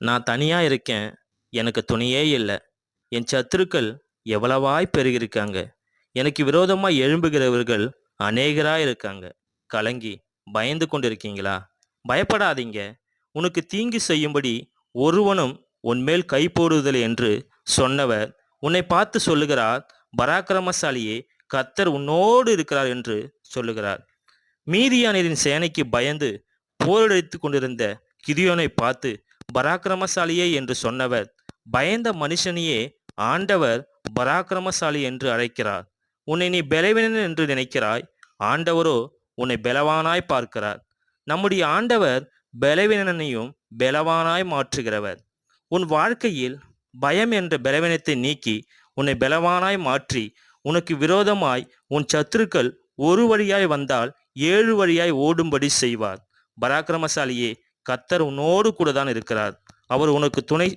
நான் தனியா இருக்கேன். எனக்கு துணையே இல்ல. என் சத்துருக்கள் எவ்வளவாய் பெருகியிருக்காங்க. எனக்கு விரோதமா எழும்புகிறவர்கள் அநேகரா இருக்காங்க. கலங்கி பயந்து கொண்டிருக்கீங்களா? பயப்படாதீங்க. உனக்கு தீங்கு செய்யும்படி ஒருவனும் உன்மேல் கை போடுவதில்லை என்று சொன்னவர் உன்னை பார்த்து சொல்லுகிறார், பராக்கிரமசாலியே, கர்த்தர் உன்னோடு இருக்கிறார் என்று சொல்லுகிறார். மீதியானியரின் சேனைக்கு பயந்து போரடித்துக் கொண்டிருந்த கிதியோனை பார்த்து பராக்கிரமசாலியே என்று சொன்னவர், பயந்த மனுஷனையே ஆண்டவர் பராக்கிரமசாலி என்று அழைக்கிறார். உன்னை நீ பலவீனன் என்று நினைக்கிறாய், ஆண்டவரோ உன்னை பலவானாய் பார்க்கிறார். நம்முடைய ஆண்டவர் பலவீனனையும் பலவானாய் மாற்றுகிறவர். உன் வாழ்க்கையில் பயம் என்ற பலவீனத்தை நீக்கி உன்னை பலவானாய் மாற்றி, உனக்கு விரோதமாய் உன் சத்துருக்கள் ஒரு வழியாய் வந்தால் 7 வழியாய் ஓடும்படி செய்வார். பராக்கிரமசாலியே, கர்த்தர் உன்னோடு கூட தான் இருக்கிறார். அவர் உனக்கு துணை